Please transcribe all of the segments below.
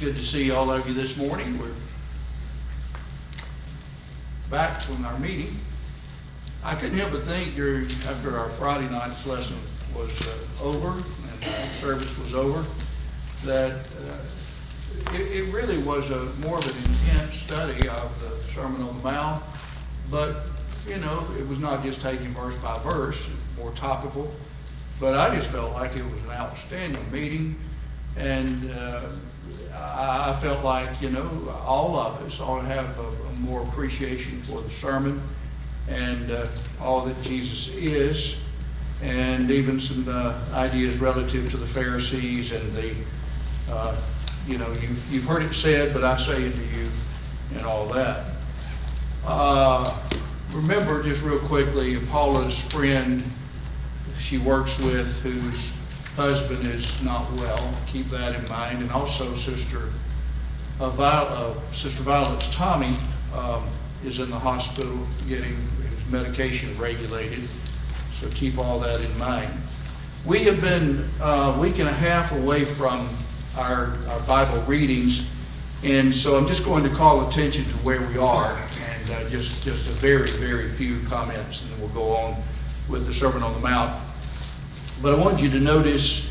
good to see all of you this morning. We're back from our meeting. I couldn't help but think after our Friday night's lesson was over and our service was over, that it really was more of an intense study of the Sermon on the Mount. But, it was not just taken verse by verse, more topical. But I just felt like it was an outstanding meeting. And I felt like, all of us ought to have a more appreciation for the sermon and all that Jesus is, and even some ideas relative to the Pharisees and the, you've heard it said, but I say it to you, and all that. Remember, just real quickly, Paula's friend she works with, whose husband is not well. Keep that in mind. And also Sister Violet's Tommy is in the hospital getting his medication regulated. So keep all that in mind. We have been a week and a half away from our Bible readings, and so I'm just going to call attention to where we are, and just a very, very few comments, and then we'll go on with the Sermon on the Mount. But I want you to notice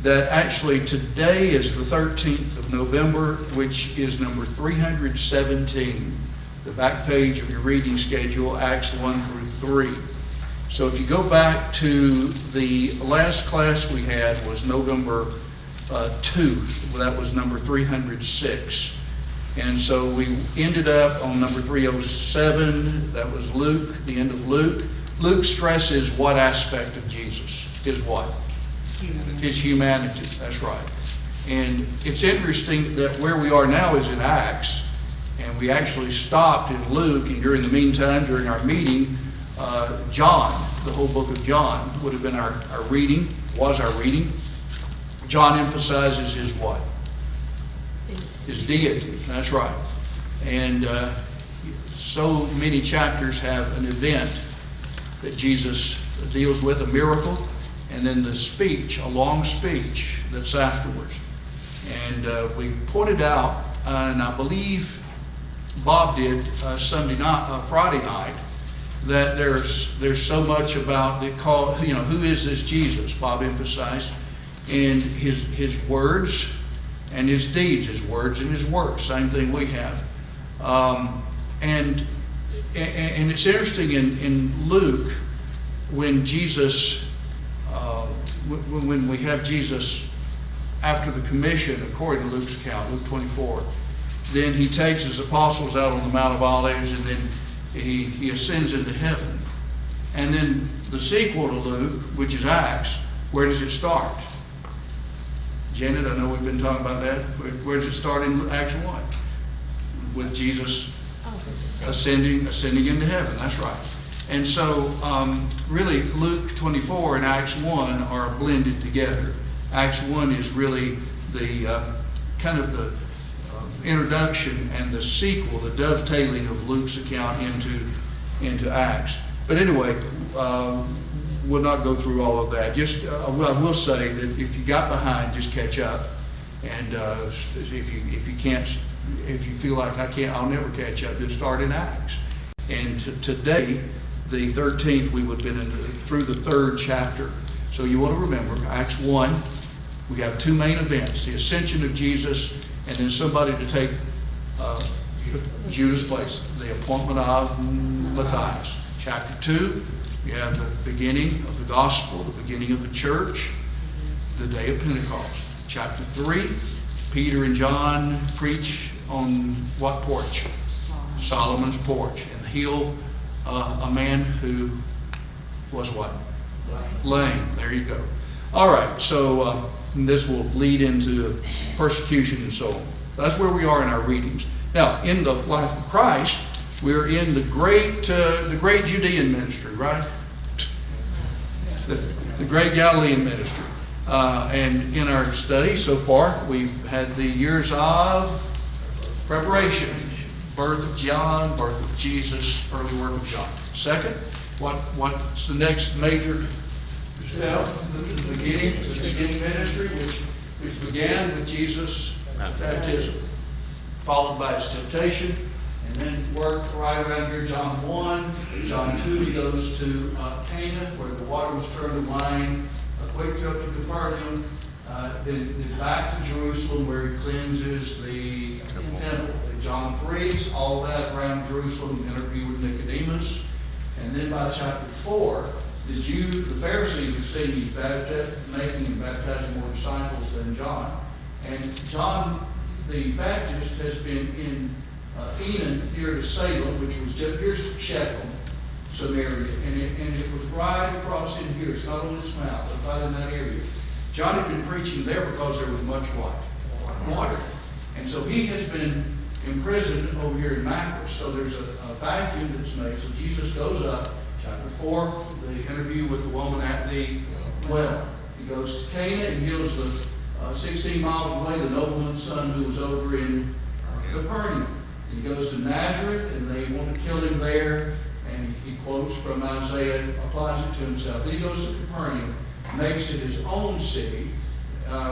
that actually today is the 13th of November, which is number 317, the back page of your reading schedule, Acts 1 through 3. So if you go back to the last class we had was November 2, that was number 306. And so we ended up on number 307, that was Luke, the end of Luke. Luke stresses what aspect of Jesus? His what? Humanity. His humanity, that's right. And it's interesting that where we are now is in Acts, and we actually stopped in Luke, and during the meantime, during our meeting, John, the whole book of John would have been our reading, was our reading. John emphasizes his what? His deity, that's right. And so many chapters have an event that Jesus deals with, a miracle, and then the speech, a long speech that's afterwards. And we pointed out, and I believe Bob did Friday night, that there's so much about the call, who is this Jesus? Bob emphasized, and his words and his deeds, his words and his works, same thing we have. And it's interesting in Luke, when Jesus, when we have Jesus after the commission, according to Luke's account, Luke 24, then he takes his apostles out on the Mount of Olives, and then he ascends into heaven. And then the sequel to Luke, which is Acts, where does it start? Janet, I know we've been talking about that. Where does it start in Acts 1? With Jesus ascending into heaven. That's right. And so really Luke 24 and Acts 1 are blended together. Acts 1 is really the kind of the introduction and the sequel, the dovetailing of Luke's account into Acts. But anyway, we'll not go through all of that. Just I will say that if you got behind, just catch up. And if you feel like I'll never catch up, then start in Acts. And today, the 13th, we would have been through the third chapter. So you want to remember, Acts 1, we have two main events: the ascension of Jesus, and then somebody to take Judas' place, the appointment of Matthias. Chapter 2, you have the beginning of the gospel, the beginning of the church, the day of Pentecost. Chapter 3, Peter and John preach on what porch? Solomon's porch, and heal a man who was what? Lame. There you go. All right, so this will lead into persecution and so on. That's where we are in our readings. Now, in the life of Christ, we're in the great Judean ministry, right? The great Galilean ministry. And in our study so far, we've had the years of preparation. Birth of John, birth of Jesus, early work of John. Second, what's the next major step? The beginning ministry, which began with Jesus baptism, followed by his temptation, and then worked right around here, John 1, John 2, he goes to Cana, where the water was turned to wine, a quick trip to Capernaum, then back to Jerusalem, where he cleanses the temple. In John 3, all that around Jerusalem, interview with Nicodemus. And then by chapter 4, the Pharisees are seeing he's making and baptizing more disciples than John. And John the Baptist has been in Enon, near to Salem, which was just, here's Shechem, Samaria, and it was right across in here. It's not on this map, but right in that area. John had been preaching there because there was much water. And so he has been imprisoned over here in Macros. So there's a vacuum that's made. So Jesus goes up, chapter 4, the interview with the woman at the well. He goes to Cana and heals the 16 miles away, the nobleman's son who was over in Capernaum. He goes to Nazareth, and they want to kill him there, and he quotes from Isaiah, applies it to himself. Then he goes to Capernaum, makes it his own city,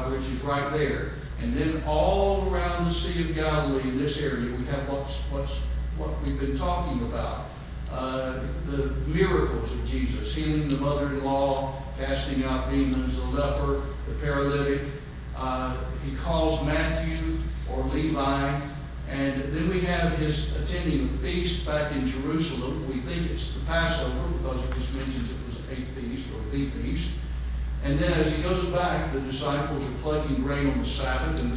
which is right there. And then all around the Sea of Galilee, in this area, we have what we've been talking about. The miracles of Jesus, healing the mother-in-law, casting out demons, the leper, the paralytic. He calls Matthew or Levi. And then we have his attending a feast back in Jerusalem. We think it's the Passover because it just mentions it was a feast or the feast. And then as he goes back, the disciples are plucking grain on the Sabbath, and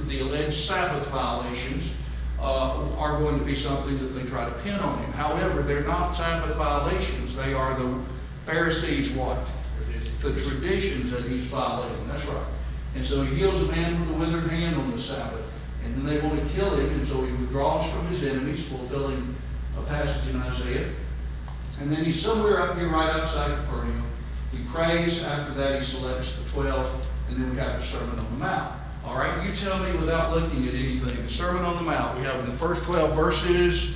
the alleged Sabbath violations are going to be something that they try to pin on him. However, they're not Sabbath violations. They are the Pharisees' what? The traditions that he's violating. That's right. And so he heals a man with a withered hand on the Sabbath. And then they want to kill him, and so he withdraws from his enemies, fulfilling a passage in Isaiah. And then he's somewhere up here right outside Capernaum. He prays. After that, he selects the 12, and then we have the Sermon on the Mount. All right, you tell me without looking at anything. The Sermon on the Mount, we have in the first 12 verses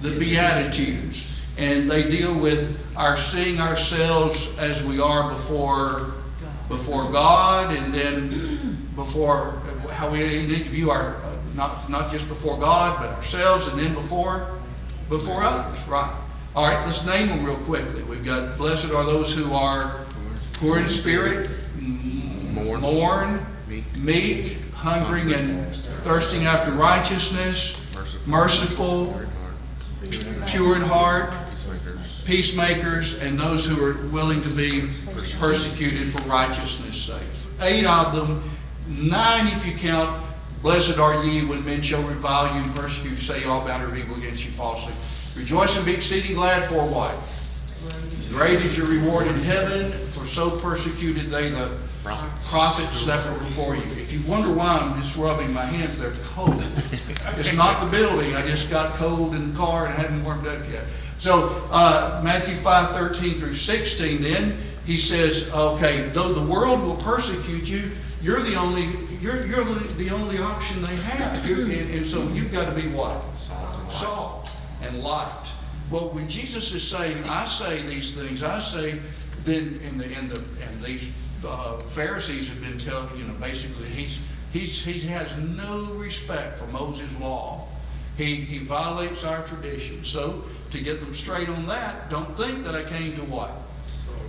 the Beatitudes. And they deal with our seeing ourselves as we are before God, and then before how we need to view our, not just before God, but ourselves, and then before others, right? All right, let's name them real quickly. We've got, blessed are those who are poor in spirit, mourn, meek, hungering and thirsting after righteousness, merciful, pure in heart, peacemakers, and those who are willing to be persecuted for righteousness' sake. 8 of them, 9 if you count, blessed are ye when men shall revile you and persecute, say all manner of evil against you falsely. Rejoice and be exceeding glad, for what? Great is your reward in heaven, for so persecuted they the prophets that were before you. If you wonder why I'm just rubbing my hands, they're cold. It's not the building. I just got cold in the car and hadn't warmed up yet. So Matthew 5:13 through 16, then he says, okay, though the world will persecute you, you're the only option they have. And so you've got to be what? Salt and light. Well, when Jesus is saying, I say these things, I say, then and these Pharisees have been telling, basically he has no respect for Moses' law. He violates our tradition. So to get them straight on that, don't think that I came to what?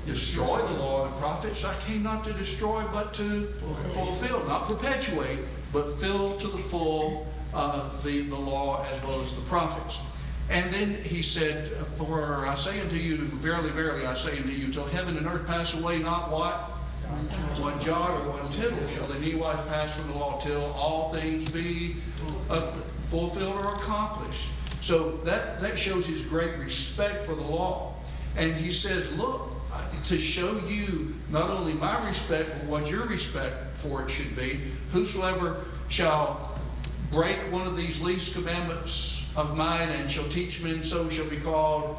Destroy the law and the prophets. I came not to destroy, but to fulfill, not perpetuate, but fill to the full the law as well as the prophets. And then he said, for I say unto you, verily, verily, I say unto you, till heaven and earth pass away, not what? One jot or one tittle shall in any wise pass from the law, till all things be fulfilled or accomplished. So that shows his great respect for the law. And he says, look, to show you not only my respect, but what your respect for it should be, whosoever shall break one of these least commandments of mine and shall teach men, so shall be called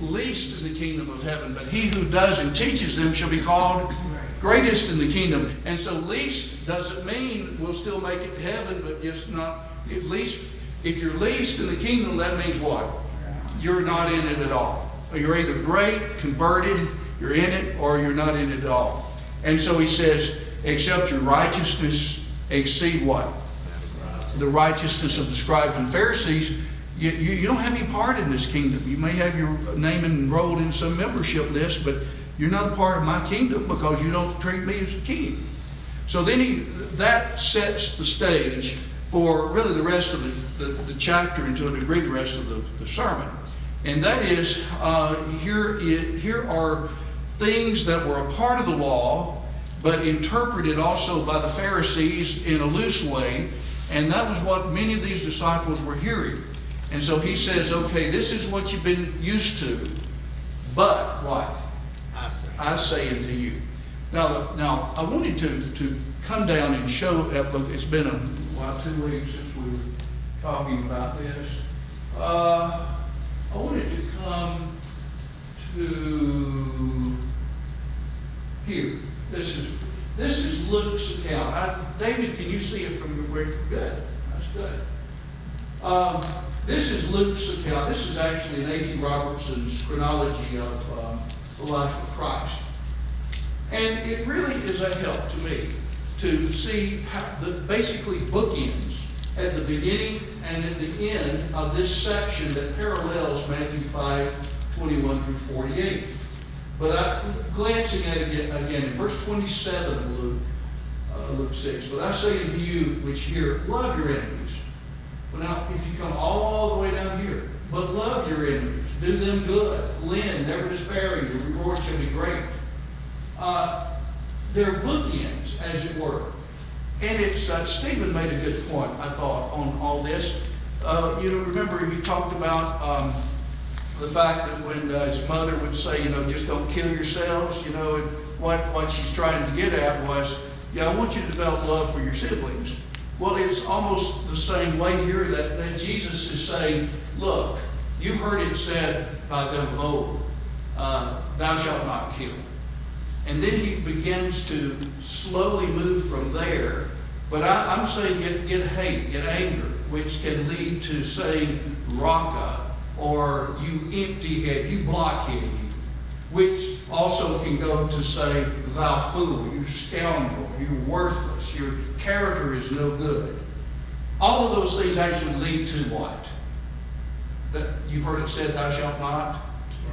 least in the kingdom of heaven. But he who does and teaches them shall be called greatest in the kingdom. And so least doesn't mean we'll still make it to heaven, but just not at least. If you're least in the kingdom, that means what? You're not in it at all. You're either great, converted, you're in it, or you're not in it at all. And so he says, except your righteousness exceed what? The righteousness of the scribes and Pharisees. You don't have any part in this kingdom. You may have your name enrolled in some membership list, but you're not a part of my kingdom because you don't treat me as a king. So then that sets the stage for really the rest of the chapter, and to a degree the rest of the sermon. And that is, here are things that were a part of the law, but interpreted also by the Pharisees in a loose way. And that was what many of these disciples were hearing. And so he says, okay, this is what you've been used to, but what? I say unto you. Now I wanted to come down and show, it's been a while, 2 weeks since we were talking about this. I wanted to come to here. This is Luke's account. David, can you see it from where? Good. That's good. This is Luke's account. This is actually in A.T. Robertson's chronology of the life of Christ. And it really is a help to me to see how basically bookends at the beginning and at the end of this section that parallels Matthew 5:21 through 48. But glancing at it again in verse 27 of Luke 6, but I say unto you which hear, love your enemies. But now, if you come all the way down here, but love your enemies, do them good, lend, never despairing, your reward shall be great. They're bookends, as it were. And it's, Stephen made a good point, I thought, on all this. Remember he talked about the fact that when his mother would say, just don't kill yourselves, and what she's trying to get at was, I want you to develop love for your siblings. Well, it's almost the same way here that Jesus is saying, look, you've heard it said by them of old, thou shalt not kill. And then he begins to slowly move from there. But I'm saying get hate, get anger, which can lead to saying raka, or you empty head, you blockhead, you, which also can go to say thou fool, you scoundrel, you're worthless, your character is no good. All of those things actually lead to what? That you've heard it said, thou shalt not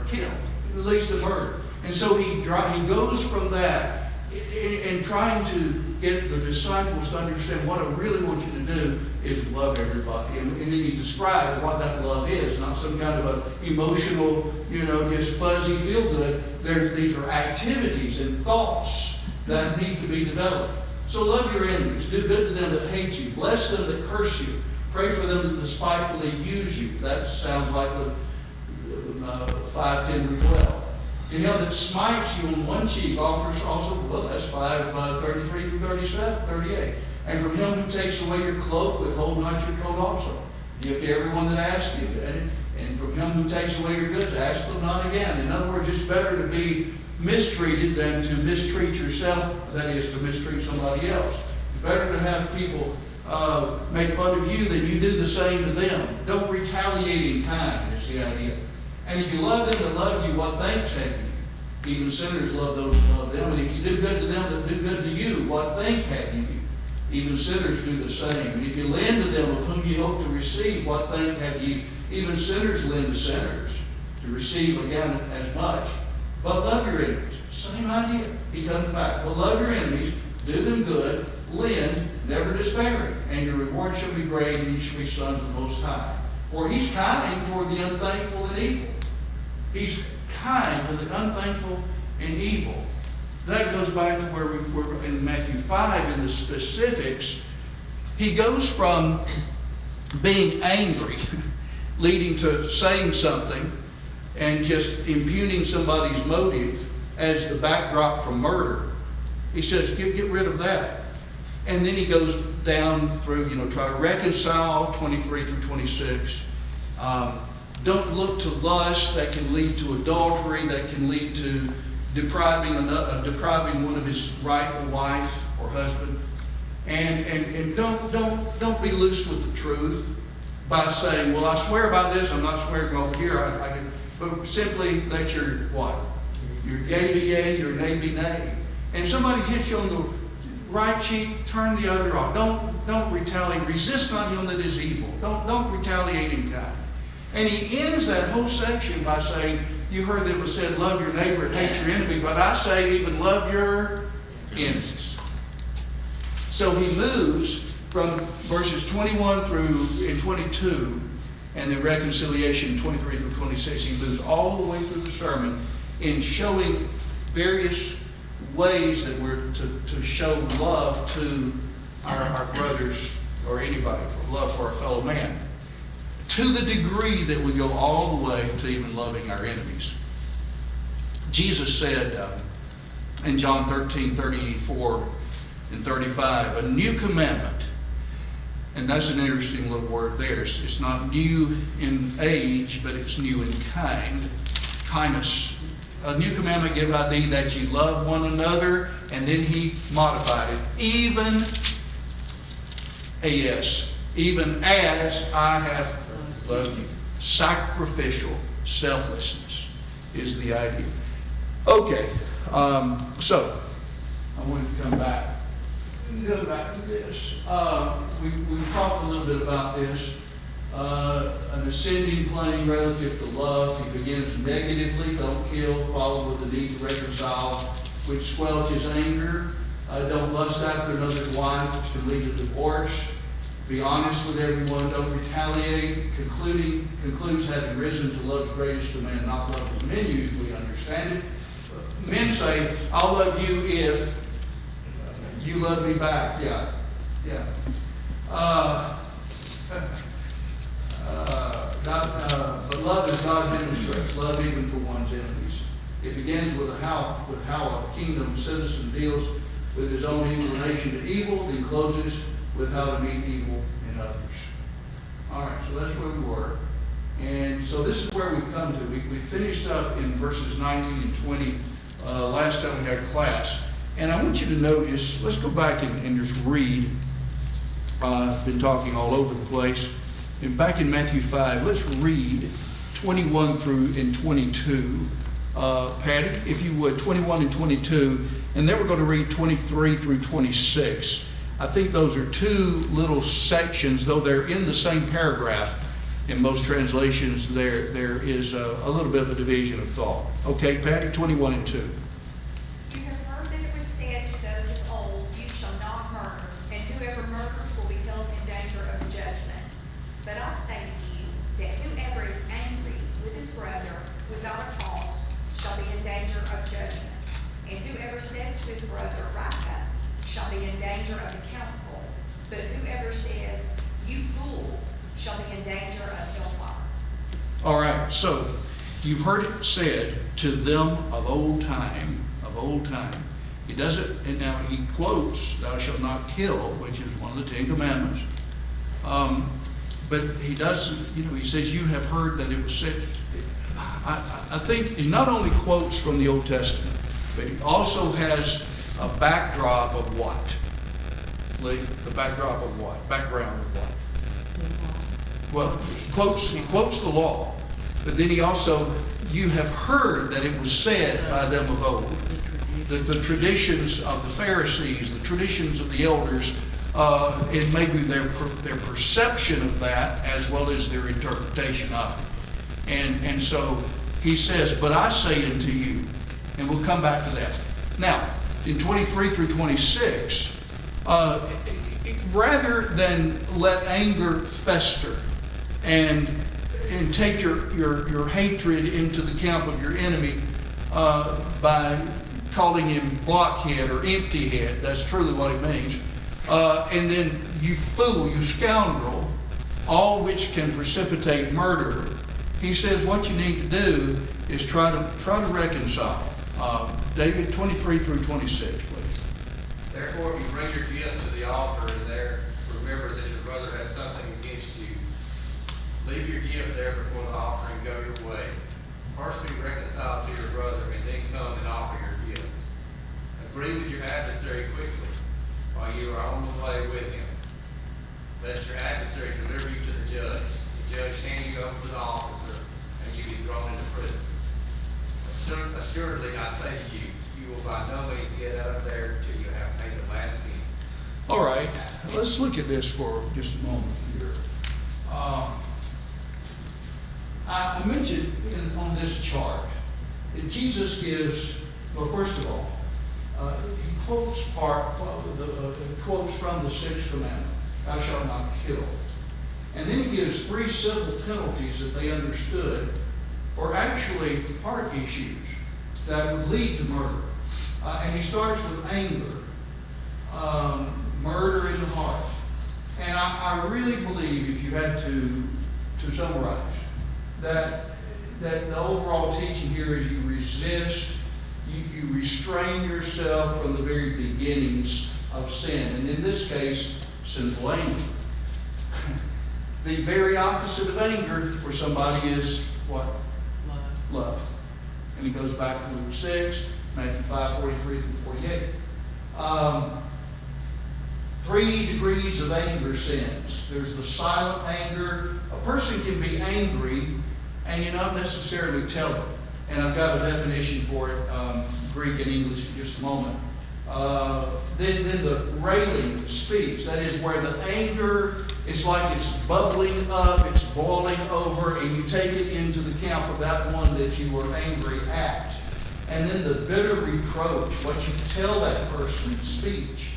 kill. It leads to murder. And so he goes from that and trying to get the disciples to understand what I really want you to do is love everybody. And then he describes what that love is, not some kind of a emotional, just fuzzy feel good. These are activities and thoughts that need to be developed. So love your enemies. Do good to them that hate you. Bless them that curse you. Pray for them that despitefully use you. That sounds like the 5:10 through 12. To him that smites you on one cheek offers also, that's 5:33 through 38. And from him who takes away your cloak, withhold not your coat also. Give to everyone that asks you. And from him who takes away your goods, ask them not again. In other words, it's better to be mistreated than to mistreat yourself, that is, to mistreat somebody else. It's better to have people make fun of you than you do the same to them. Don't retaliate in kind, is the idea. And if you love them that love you, what thanks have you? Even sinners love those who love them. And if you do good to them that do good to you, what thank have you? Even sinners do the same. And if you lend to them of whom you hope to receive, what thank have you? Even sinners lend to sinners to receive again as much. But love your enemies. Same idea. He comes back. But love your enemies, do them good, lend, never despairing, and your reward shall be great, and you shall be sons of the Most High. For he's kind toward the unthankful and evil. He's kind to the unthankful and evil. That goes back to where we were in Matthew 5 in the specifics. He goes from being angry, leading to saying something, and just impugning somebody's motive as the backdrop for murder. He says, get rid of that. And then he goes down through, try to reconcile 23 through 26. Don't look to lust that can lead to adultery, that can lead to depriving one of his rightful wife or husband. And don't be loose with the truth by saying, well, I swear by this, I'm not swearing over here. But simply that you're what? Your yea be yea, your nay be nay. And somebody hits you on right cheek, turn the other off. Don't retaliate. Resist not him that is evil. Don't retaliate in kind. And he ends that whole section by saying, you heard that it was said, love your neighbor and hate your enemy, but I say even love your enemies. So he moves from verses 21 through and 22, and the reconciliation 23 through 26, he moves all the way through the sermon in showing various ways that we're to show love to our brothers or anybody, for love for our fellow man, to the degree that we go all the way to even loving our enemies. Jesus said in John 13, 34 and 35, a new commandment, and that's an interesting little word there. It's not new in age, but it's new in kindness. A new commandment give I thee, that ye love one another. And then he modified it. Even as I have loved you. Sacrificial selflessness is the idea. Okay, so I want to come back. Go back to this. We talked a little bit about this. An ascending plane relative to love. He begins negatively, don't kill, followed with the need to reconcile, which squelches anger. Don't lust after another's wife, which can lead to divorce. Be honest with everyone, don't retaliate. Concludes having risen to love's greatest command, not love as men usually understand it. Men say, I'll love you if you love me back. Yeah. But love as God demonstrates, love even for one's enemies. It begins with how a kingdom citizen deals with his own inclination to evil, then closes with how to meet evil in others. All right, so that's where we were. And so this is where we've come to. We finished up in verses 19 and 20 last time we had class. And I want you to notice, let's go back and just read. I've been talking all over the place. And back in Matthew 5, let's read 21 through and 22. Patty, if you would, 21 and 22. And then we're going to read 23 through 26. I think those are two little sections, though they're in the same paragraph. In most translations, there is a little bit of a division of thought. Okay, Patty, 21 and 2. You have heard that it was said to those of old, you shall not murder, and whoever murders will be held in danger of judgment. But I say to you that whoever is angry with his brother without a cause shall be in danger of judgment. And whoever says to his brother, Raca, shall be in danger of the council. But whoever says, you fool, shall be in danger of hellfire. All right, so you've heard it said to them of old time. He does it, and now he quotes, thou shalt not kill, which is one of the Ten Commandments. But he does, he says, you have heard that it was said. I think he not only quotes from the Old Testament, but he also has a backdrop of what? Lee, the backdrop of what? Background of what? Well, he quotes the law, but then he also, you have heard that it was said by them of old. The traditions of the Pharisees, the traditions of the elders, and maybe their perception of that as well as their interpretation of it. And so he says, but I say unto you, and we'll come back to that. Now, in 23 through 26, rather than let anger fester and take your hatred into the camp of your enemy by calling him blockhead or empty head, that's truly what it means, and then you fool, you scoundrel, all which can precipitate murder, he says what you need to do is try to reconcile. David, 23 through 26, please. Therefore, if you bring your gift to the altar and there remember that your brother has something against you, leave your gift there before the altar and go your way. First be reconciled to your brother and then come and offer your gift. Agree with your adversary quickly while you are on the way with him, lest your adversary deliver you to the judge. The judge hand you over to the officer and you be thrown into prison. Assuredly, I say to you, you will by no means get out of there until you have paid the last penny. All right, let's look at this for just a moment here. I mentioned on this chart that Jesus gives, well, first of all, he quotes quotes from the sixth commandment, thou shalt not kill. And then he gives 3 civil penalties that they understood for actually heart issues that would lead to murder. And he starts with anger, murder in the heart. And I really believe, if you had to summarize, that the overall teaching here is you resist, you restrain yourself from the very beginnings of sin. And in this case, sinful anger. The very opposite of anger for somebody is what? Love. And he goes back to Luke 6, Matthew 5, 43 through 48. 3 degrees of anger sins. There's the silent anger. A person can be angry and you not necessarily tell it. And I've got a definition for it, Greek and English in just a moment. Then the railing speech. That is where the anger, it's like it's bubbling up, it's boiling over, and you take it into the camp of that one that you were angry at. And then the bitter reproach, what you tell that person in speech.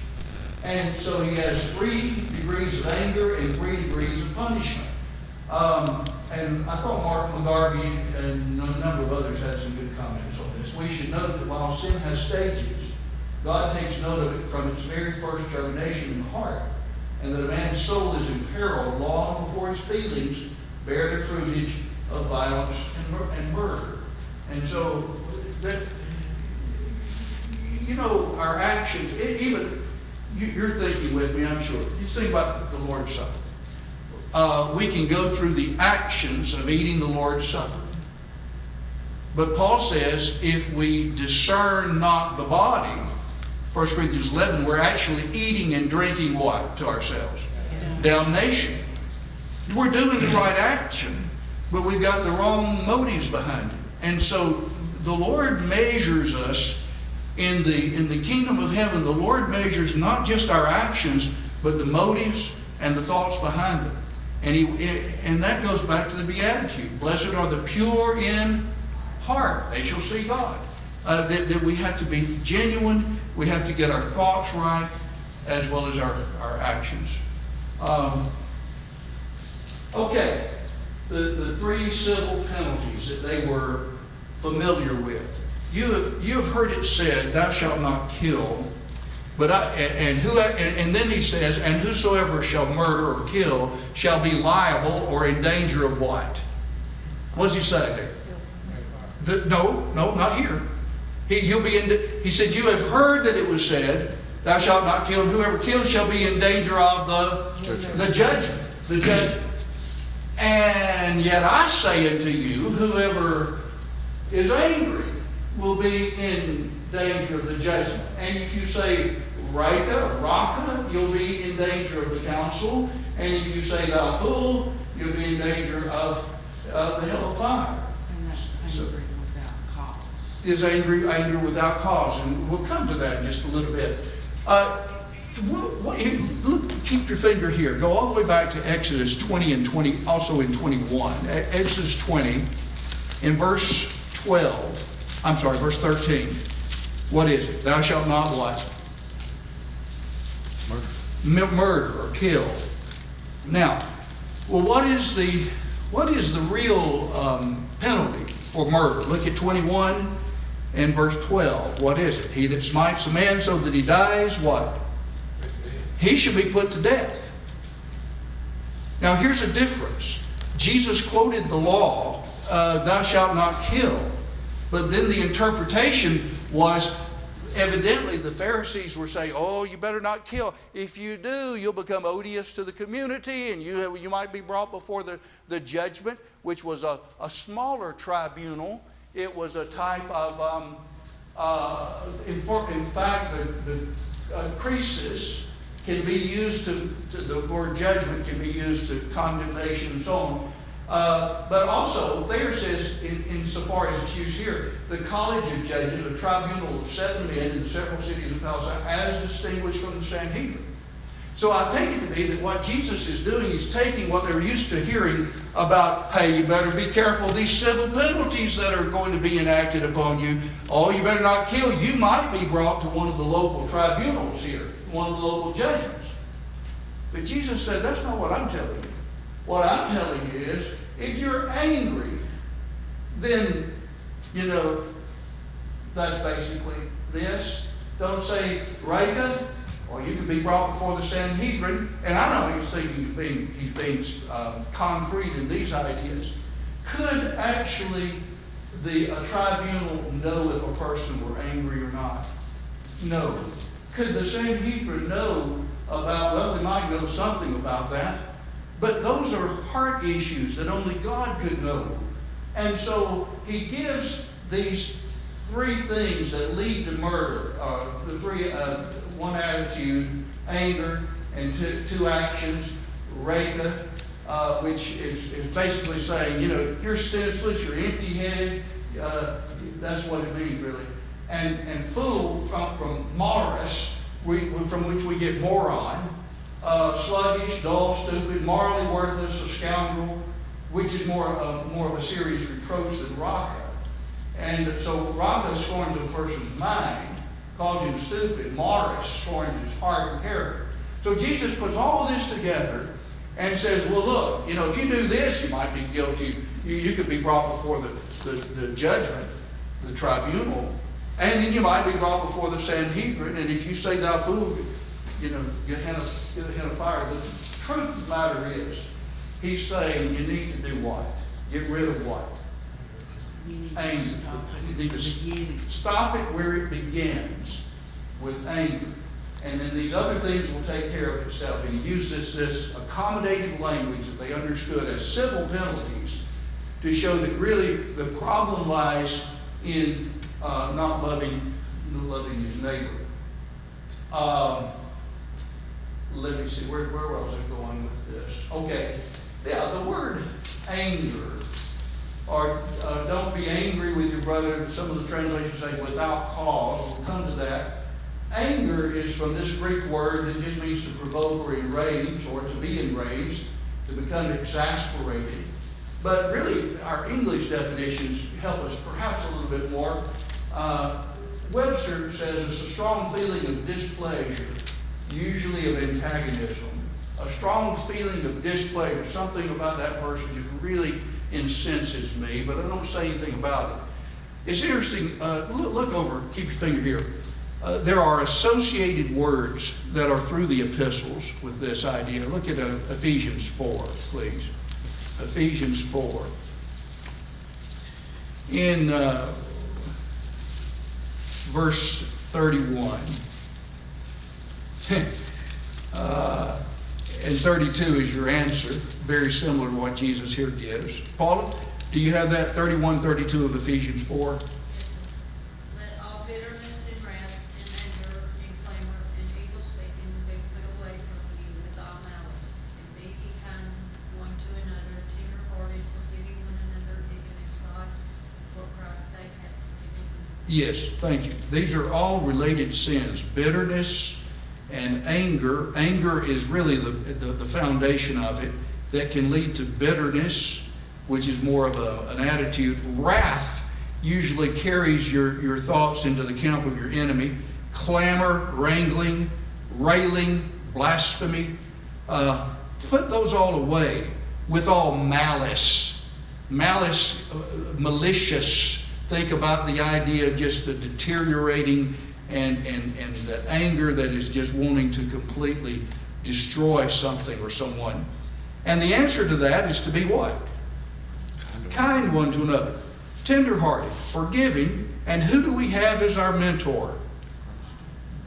And so he has 3 degrees of anger and 3 degrees of punishment. And I thought Mark McGarvey and a number of others had some good comments on this. We should note that while sin has stages, God takes note of it from its very first germination in the heart, and that a man's soul is in peril long before his feelings bear the fruitage of violence and murder. And so, that, our actions, even you're thinking with me, I'm sure. You think about the Lord's Supper. We can go through the actions of eating the Lord's Supper. But Paul says, if we discern not the body, 1 Corinthians 11, we're actually eating and drinking what to ourselves? Damnation. We're doing the right action, but we've got the wrong motives behind it. And so the Lord measures us in the kingdom of heaven. The Lord measures not just our actions, but the motives and the thoughts behind them. And that goes back to the Beatitude. Blessed are the pure in heart. They shall see God. That we have to be genuine. We have to get our thoughts right as well as our actions. Okay. The 3 civil penalties that they were familiar with. You have heard it said, thou shalt not kill. And then he says, and whosoever shall murder or kill shall be liable or in danger of what? What does he say there? No, not here. He said, you have heard that it was said, thou shalt not kill, and whoever kills shall be in danger of the judgment. And yet I say unto you, whoever is angry will be in danger of the judgment. And if you say Raka, you'll be in danger of the council. And if you say thou fool, you'll be in danger of the hell of fire. And that's angry without cause. Is anger without cause. And we'll come to that in just a little bit. Look, keep your finger here. Go all the way back to Exodus 20 and 20, also in 21. Exodus 20, in verse 13. What is it? Thou shalt not what? Murder or kill. Now, well, what is the real penalty for murder? Look at 21 and verse 12. What is it? He that smites a man so that he dies, what? He should be put to death. Now, here's a difference. Jesus quoted the law, thou shalt not kill. But then the interpretation was, evidently the Pharisees were saying, oh, you better not kill. If you do, you'll become odious to the community, and you might be brought before the judgment, which was a smaller tribunal. It was a type of, in fact, the crisis can be used the word judgment can be used to condemnation and so on. But also, there says, insofar as it's used here, the College of Judges, a tribunal of 7 men in several cities of Palestine, as distinguished from the Sanhedrin. So I take it to be that what Jesus is doing is taking what they're used to hearing about, hey, you better be careful of these civil penalties that are going to be enacted upon you. Oh, you better not kill. You might be brought to one of the local tribunals here, one of the local judgments. But Jesus said, that's not what I'm telling you. What I'm telling you is, if you're angry, then, that's basically this. Don't say, Reka, or you could be brought before the Sanhedrin. And I know he's thinking he's being concrete in these ideas. Could actually a tribunal know if a person were angry or not? No. Could the Sanhedrin know about, well, they might know something about that. But those are heart issues that only God could know. And so he gives these three things that lead to murder. One attitude, anger, and two actions, Reka, which is basically saying, you're senseless, you're empty-headed. That's what it means, really. And fool from moros, from which we get moron. Sluggish, dull, stupid, morally worthless, a scoundrel, which is more of a serious reproach than Raka. And so Raka scorns a person's mind, calls him stupid. Morris scorns his heart and character. So Jesus puts all of this together and says, well, look, if you do this, you might be guilty. You could be brought before the judgment, the tribunal, and then you might be brought before the Sanhedrin. And if you say thou fool, get a hand of fire. The truth of the matter is, he's saying you need to do what? Get rid of what? Anger. You need to stop it where it begins, with anger. And then these other things will take care of itself. And he used this accommodative language that they understood as civil penalties to show that really the problem lies in not loving his neighbor. Let me see, where was I going with this? Okay, yeah, the word anger, or don't be angry with your brother. Some of the translations say without cause. We'll come to that. Anger is from this Greek word that just means to provoke or enrage, or to be enraged, to become exasperated. But really, our English definitions help us perhaps a little bit more. Webster says it's a strong feeling of displeasure, usually of antagonism. A strong feeling of displeasure, something about that person just really incenses me, but I don't say anything about it. It's interesting, look over, keep your finger here. There are associated words that are through the epistles with this idea. Look at Ephesians 4, please. Ephesians 4. In verse 31. And 32 is your answer, very similar to what Jesus here gives. Paula, do you have that 31, 32 of Ephesians 4? Yes, sir. Let all bitterness and wrath and anger and clamor and evil speaking be put away from you with all malice. And be ye kind one to another, tender-hearted, forgiving one another, even as God, for Christ's sake, hath forgiven you. Yes, thank you. These are all related sins. Bitterness and anger. Anger is really the foundation of it that can lead to bitterness, which is more of an attitude. Wrath usually carries your thoughts into the camp of your enemy. Clamor, wrangling, railing, blasphemy. Put those all away with all malice. Malice, malicious. Think about the idea of just the deteriorating and the anger that is just wanting to completely destroy something or someone. And the answer to that is to be what? Kind one to another. Tender-hearted, forgiving. And who do we have as our mentor?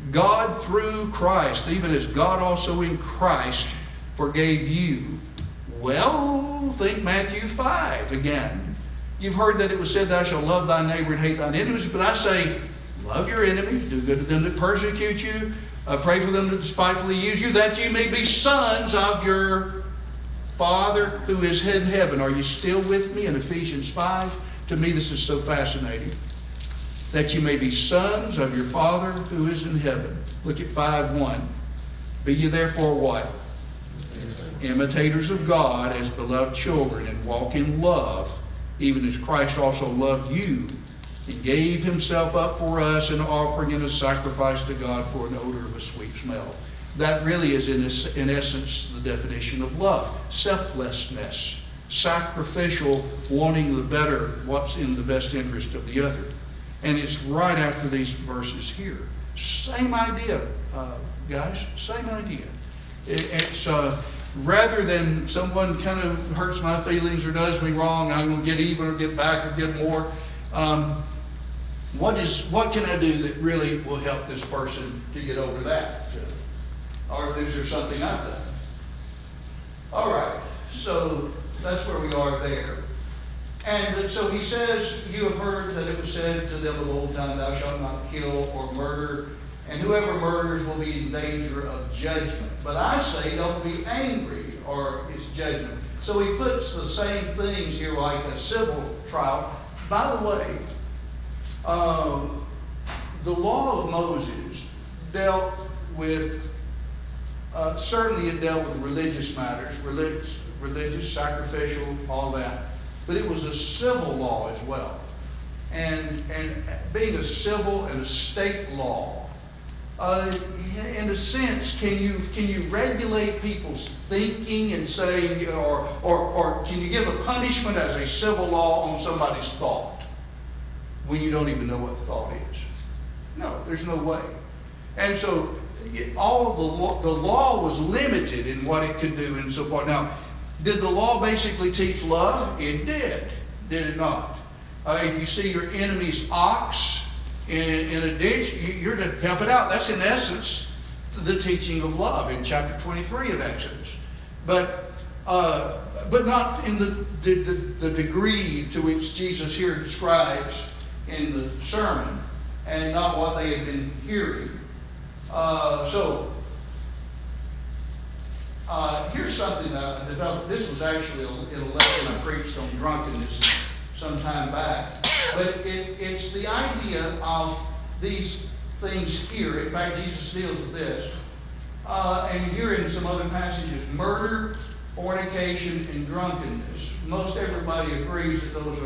God through Christ, even as God also in Christ forgave you. Well, think Matthew 5 again. You've heard that it was said, thou shalt love thy neighbor and hate thine enemies. But I say, love your enemies, do good to them that persecute you, pray for them that despitefully use you, that you may be sons of your Father who is in heaven. Are you still with me in Ephesians 5? To me, this is so fascinating. That you may be sons of your Father who is in heaven. Look at 5:1. Be ye therefore what? Imitators of God as beloved children, and walk in love, even as Christ also loved you and gave himself up for us, an offering and a sacrifice to God for an odor of a sweet smell. That really is, in essence, the definition of love. Selflessness, sacrificial, wanting the better, what's in the best interest of the other. And it's right after these verses here. Same idea, guys, same idea. It's rather than someone kind of hurts my feelings or does me wrong, I'm going to get even or get back or get more. What can I do that really will help this person to get over that? Or is there something I've done? All right, so that's where we are there. And so he says, you have heard that it was said to them of old time, thou shalt not kill or murder, and whoever murders will be in danger of judgment. But I say, don't be angry, or it's judgment. So he puts the same things here like a civil trial. By the way, the law of Moses dealt with, certainly it dealt with religious matters, religious, sacrificial, all that. But it was a civil law as well. And being a civil and a state law, in a sense, can you regulate people's thinking and saying, or can you give a punishment as a civil law on somebody's thought when you don't even know what thought is? No, there's no way. And so all the law was limited in what it could do and so forth. Now, did the law basically teach love? It did it not? If you see your enemy's ox in a ditch, you're to help it out. That's in essence the teaching of love in chapter 23 of Exodus. But not in the degree to which Jesus here describes in the sermon, and not what they had been hearing. Here's something that I developed. This was actually in a lesson I preached on drunkenness some time back. But it's the idea of these things here. In fact, Jesus deals with this. And here in some other passages, murder, fornication, and drunkenness. Most everybody agrees that those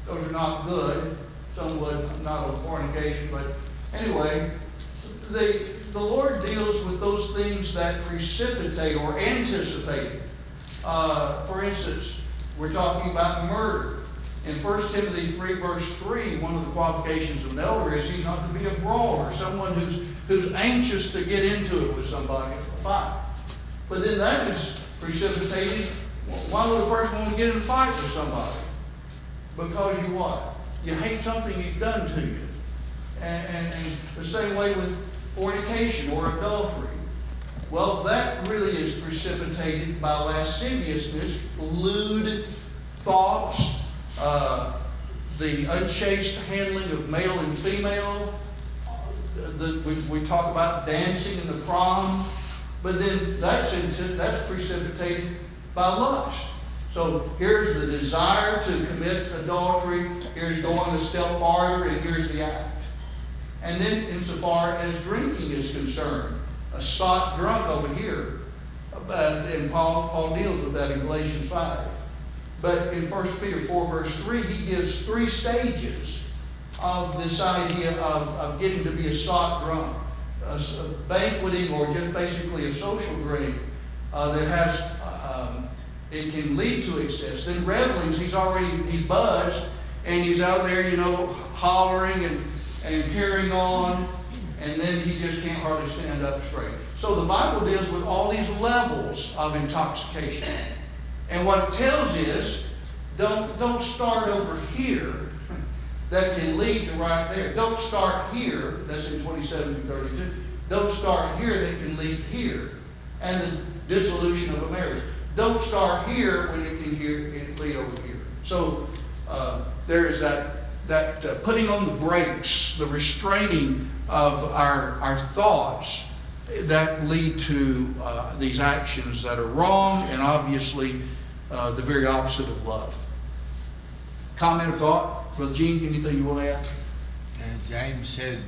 are not good. Some would not on fornication, but anyway, the Lord deals with those things that precipitate or anticipate. For instance, we're talking about murder. In 1 Timothy 3, verse 3, one of the qualifications of an elder is he's not to be a brawler, someone who's anxious to get into it with somebody, a fight. But then that is precipitated. Why would a person want to get in a fight with somebody? Because you what? You hate something he's done to you. And the same way with fornication or adultery. Well, that really is precipitated by lasciviousness, lewd thoughts, the unchaste handling of male and female. We talk about dancing in the prom, but then that's precipitated by lust. So here's the desire to commit adultery, here's going a step farther, and here's the act. And then insofar as drinking is concerned, a sot drunk over here, and Paul deals with that in Galatians 5. But in 1 Peter 4, verse 3, he gives 3 stages of this idea of getting to be a sot drunk. A banqueting, or just basically a social drink that has, it can lead to excess. Then revelings, he's buzzed, and he's out there, hollering and carrying on, and then he just can't hardly stand up straight. So the Bible deals with all these levels of intoxication. And what it tells is, don't start over here. That can lead to right there. Don't start here. That's in 27-32. Don't start here. That can lead here. And the dissolution of a marriage. Don't start here when it can lead over here. So there's that putting on the brakes, the restraining of our thoughts that lead to these actions that are wrong and obviously the very opposite of love. Comment or thought? Brother Gene, anything you want to add? James said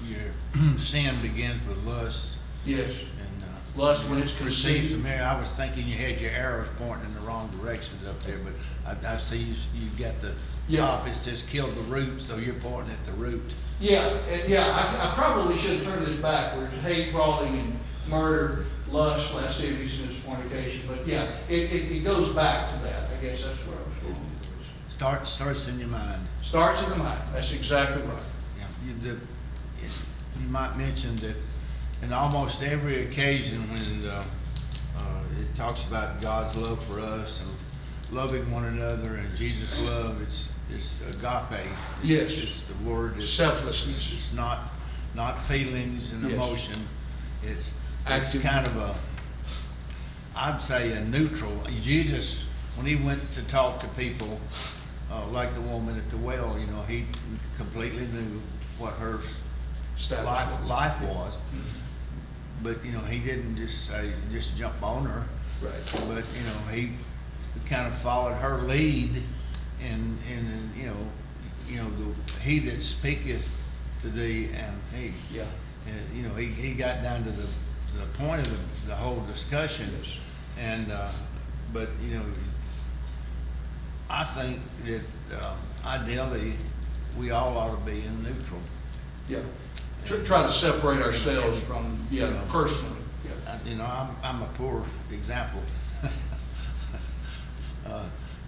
your sin begins with lust. Yes. And lust when it's Receive some conceived. here. I was thinking you had your arrows pointing in the wrong directions up there, but I see you've got the Yeah. top, it says kill the root, so you're pointing at the root. Yeah, I probably should turn this backwards, hate, brawling, and murder, lust, lasciviousness, fornication, but yeah, it goes back to that, I guess that's where I was going. Starts in your mind. Starts in the mind, that's exactly right. Yeah, you might mention that in almost every occasion when it talks about God's love for us and loving one another and Jesus' love, it's agape. Yes. It's the word. Selflessness. It's not feelings and Yes. emotion. It's Active. kind of I'd say a neutral. Jesus, when he went to talk to people, like the woman at the well, you know, he completely knew what her Status. life was. Mhm. But, you know, he didn't just jump on her. Right. But, you know, he kind of followed her lead and he that speaketh to thee and he. Yeah. You know, he got down to the point of the whole discussion. Yes. And, but, you know, I think that ideally, we all ought to be in neutral. Yeah. Try to separate ourselves from, You know. personally, yeah. You know, I'm a poor example.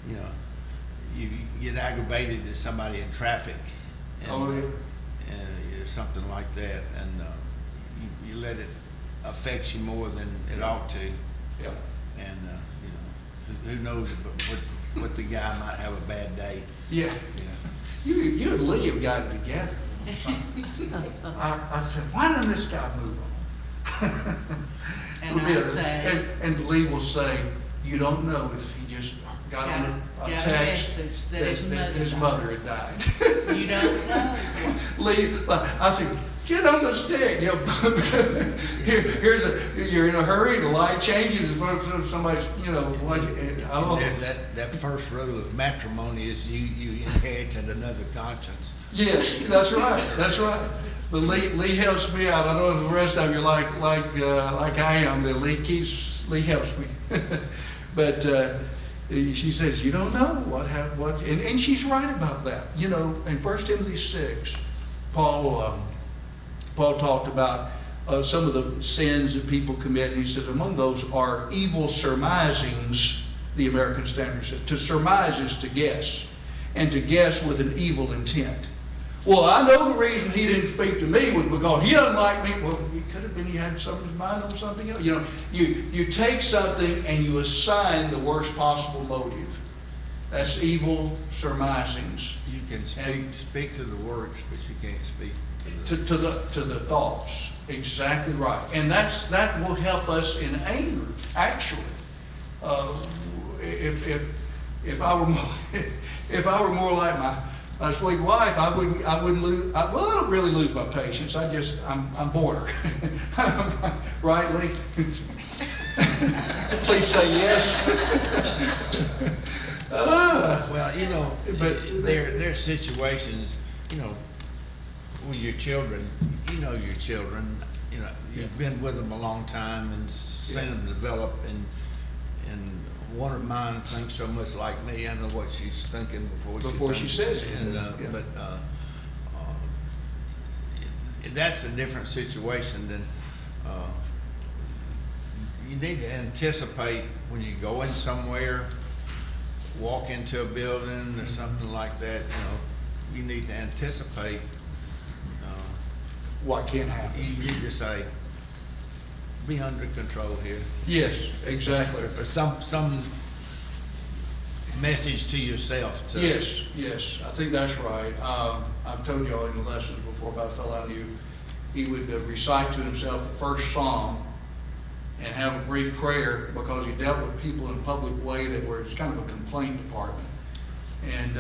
You know, you get aggravated at somebody in traffic. And, Oh, yeah. something like that, and you let it affect you more than it ought to. Yeah. And, you know, who knows what the guy might have a bad day. Yeah. You know. You and Lee have gotten together. I said, why doesn't this guy move on? And I say- And Lee will say, you don't know if he just got on a Got a text message that his mother mother had died. You don't know. Lee, I said, get on the stick. You know, you're in a hurry, the light changes, somebody's, you know, oh. There's that first rule of matrimony is you inherited another conscience. Yes, that's right, that's right. But Lee helps me out. I know if the rest of you are like I am, that Lee helps me. But she says, you don't know what, and she's right about that. You know, in 1 Timothy 6, Paul talked about some of the sins that people commit. And he says, among those are evil surmisings, the American Standard says. To surmise is to guess, and to guess with an evil intent. Well, I know the reason he didn't speak to me was because he doesn't like me. Well, it could have been he had somebody's mind on something else. You know, you take something and you assign the worst possible motive. That's evil surmisings. You can speak to the works, but you can't speak To the thoughts. Exactly right. And that will help us in anger, actually. If I were more like my sweet wife, I wouldn't lose. I don't really lose my patience. I'm bored. Right, Lee? Please say yes. Well, you know, But- there are situations, you know, with your children, you know your children, you know, you've been with them a long time and seen them develop, and one of mine thinks so much like me. I know what she's thinking before she says it. And, Yeah. but that's a different situation than, you need to anticipate when you go in somewhere, walk into a building or something like that, you know, you need to anticipate. What can happen? You need to say, be under control here. Yes, exactly. Or some message to yourself. Yes, I think that's right. I've told y'all in the lessons before about a fellow I knew. He would recite to himself the first psalm and have a brief prayer because he dealt with people in a public way that were, it's kind of a complaint department. And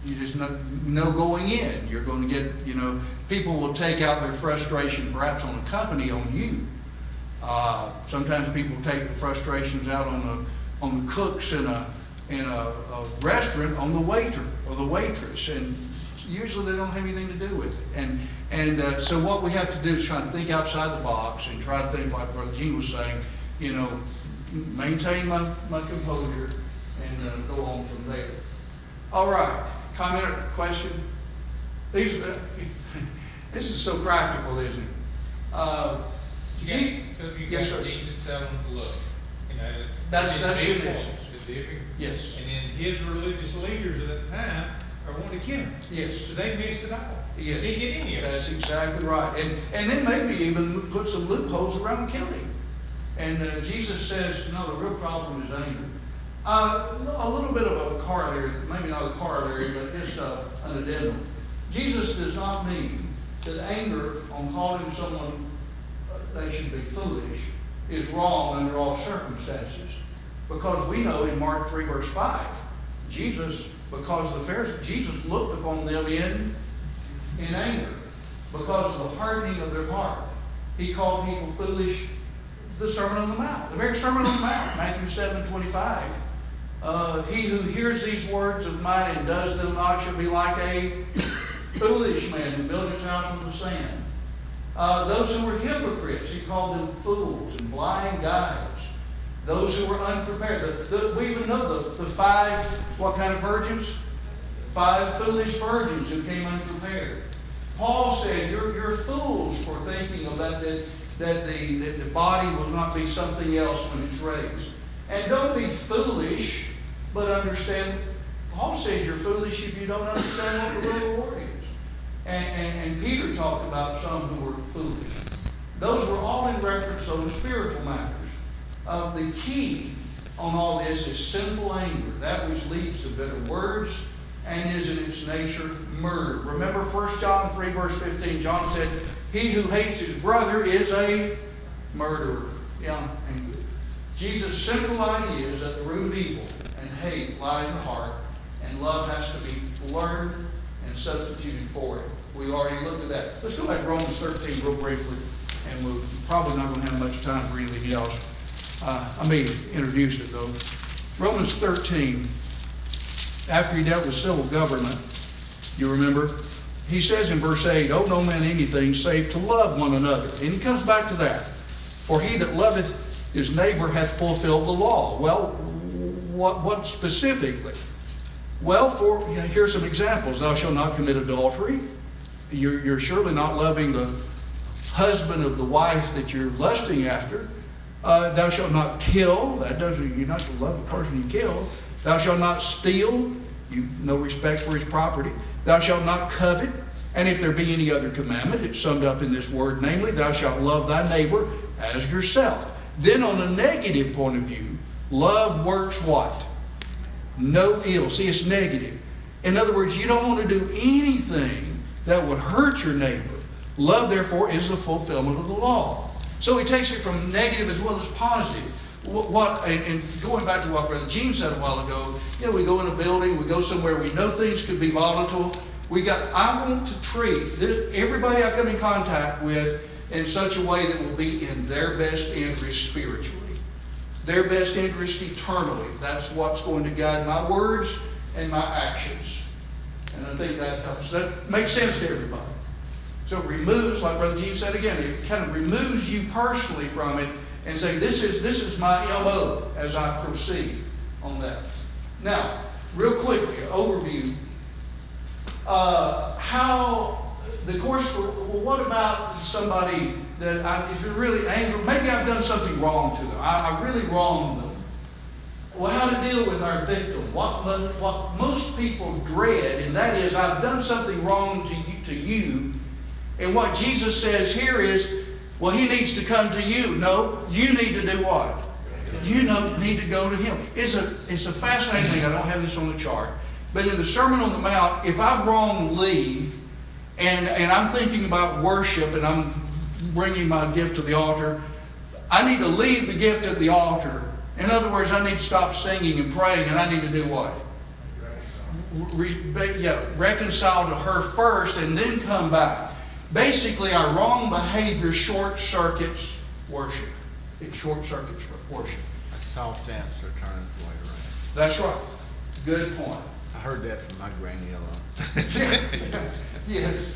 you just know going in, you're going to get, you know, people will take out their frustration perhaps on the company, on you. Sometimes people take the frustrations out on the cooks in a restaurant, on the waiter or the waitress, and usually they don't have anything to do with it. And so what we have to do is try to think outside the box and try to think like Brother Gene was saying, you know, maintain my composure and go on from there. All right, comment or question? This is so practical, isn't it? If you Yes, got sir. Jesus telling them to look, you know. That's it's your big message. points, it's big. Yes. And then his religious leaders at the time are wanting to kill him. Yes. So they missed it all. Yes. They didn't get any of it. That's exactly right. And then maybe even put some loopholes around killing. And Jesus says, no, the real problem is anger. A little bit of a corollary, maybe not a corollary, but just an addendum. Jesus does not mean that anger on calling someone they should be foolish is wrong under all circumstances. Because we know in Mark 3 verse 5, Jesus looked upon them in anger because of the hardening of their heart. He called people foolish. The Sermon on the Mount, the very Sermon on the Mount, Matthew 7:25. He who hears these words of mine and does them not shall be like a foolish man who built his house on the sand. Those who were hypocrites, he called them fools and blind guides. Those who were unprepared. We even know the 5, what kind of virgins? 5 foolish virgins who came unprepared. Paul said, you're fools for thinking of that the body will not be something else when it's raised. And don't be foolish, but understand. Paul says you're foolish if you don't understand what the real reward is. And Peter talked about some who were foolish. Those were all in reference to spiritual matters. The key on all this is sinful anger, that which leads to bitter words and is in its nature murder. Remember 1 John 3 verse 15, John said, he who hates his brother is a murderer. Yeah, and Jesus' central idea is that the root of evil and hate lie in the heart, and love has to be learned and substituted for it. We already looked at that. Let's go back to Romans 13 real briefly, and we're probably not going to have much time for anything else. I may introduce it though. Romans 13, after he dealt with civil government, you remember, he says in verse 8, owe no man anything save to love one another. And he comes back to that. For he that loveth his neighbor hath fulfilled the law. Well, what specifically? Well, here's some examples. Thou shalt not commit adultery. You're surely not loving the husband of the wife that you're lusting after. Thou shalt not kill. You're not to love the person you kill. Thou shalt not steal. No respect for his property. Thou shalt not covet. And if there be any other commandment, it's summed up in this word, namely, thou shalt love thy neighbor as yourself. Then on a negative point of view, love works what? No ill. See, it's negative. In other words, you don't want to do anything that would hurt your neighbor. Love, therefore, is the fulfillment of the law. So he takes it from negative as well as positive. And going back to what Brother Gene said a while ago, we go in a building, we go somewhere, we know things could be volatile. I want to treat everybody I come in contact with in such a way that will be in their best interest spiritually, their best interest eternally. That's what's going to guide my words and my actions. And I think that helps. That makes sense to everybody. So it removes, like Brother Gene said again, it kind of removes you personally from it and say, this is my MO as I proceed on that. Now, real quickly, overview. What about somebody that is really angry? Maybe I've done something wrong to them. I really wronged them. Well, how to deal with our victim? What most people dread, and that is, I've done something wrong to you. And what Jesus says here is, well, he needs to come to you. No, you need to do what? You need to go to him. It's a fascinating thing. I don't have this on the chart. But in the Sermon on the Mount, if I've wronged Lee, and I'm thinking about worship, and I'm bringing my gift to the altar, I need to leave the gift at the altar. In other words, I need to stop singing and praying, and I need to do what? Reconcile to her first, and then come back. Basically, our wrong behavior short-circuits worship. It short-circuits worship. A soft answer turns away right. That's right. Good point. I heard that from my granny alone. Yes.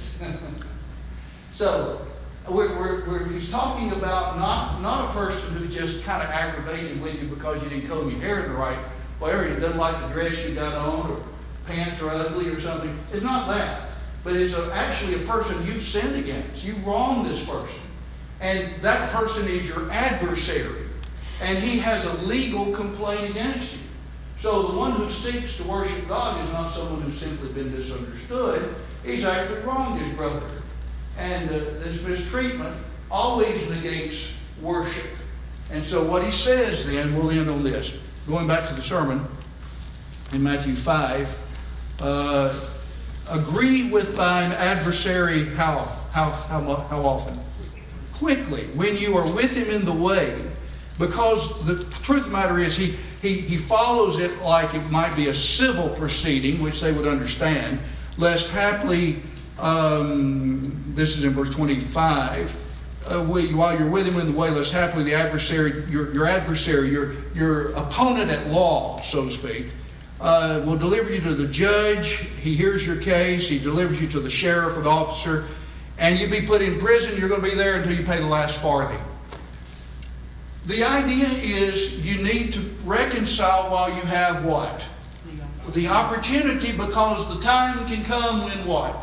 So, he's talking about not a person who's just kind of aggravated with you because you didn't comb your hair the right way, or you doesn't like the dress you got on, or pants are ugly or something. It's not that. But it's actually a person you've sinned against. You've wronged this person. And that person is your adversary. And he has a legal complaint against you. So the one who seeks to worship God is not someone who's simply been misunderstood. He's actually wronged his brother. And this mistreatment always negates worship. And so what he says then, we'll end on this. Going back to the sermon in Matthew 5, agree with thine adversary how often? Quickly, when you are with him in the way, because the truth of the matter is he follows it like it might be a civil proceeding, which they would understand, lest haply, this is in verse 25, while you're with him in the way, lest haply the adversary, your adversary, your opponent at law, so to speak, will deliver you to the judge. He hears your case. He delivers you to the sheriff or the officer, and you be put in prison. You're going to be there until you pay the last farthing. The idea is you need to reconcile while you have what? The opportunity, because the time can come when what?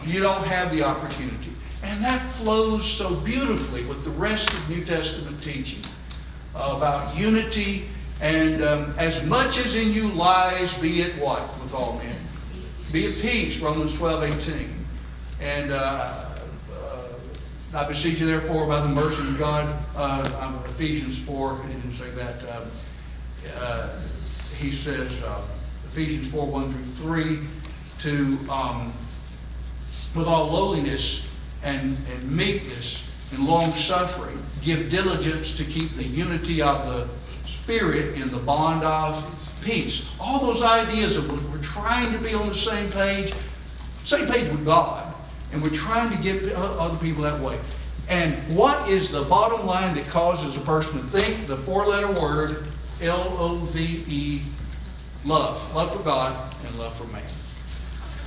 You don't have the opportunity. And that flows so beautifully with the rest of New Testament teaching about unity. And as much as in you lies, be it what with all men? Be at peace, Romans 12:18. And I beseech you therefore by the mercy of God, Ephesians 4, he didn't say that. He says, Ephesians 4:1-3, to, with all lowliness and meekness and long suffering, give diligence to keep the unity of the Spirit in the bond of peace. All those ideas of we're trying to be on the same page with God, and we're trying to get other people that way. And what is the bottom line that causes a person to think? The four-letter word, L-O-V-E, love. Love for God and love for man.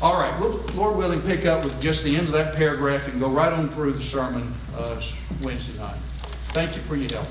All right, we'll, Lord willing, pick up with just the end of that paragraph and go right on through the sermon Wednesday night. Thank you for your help.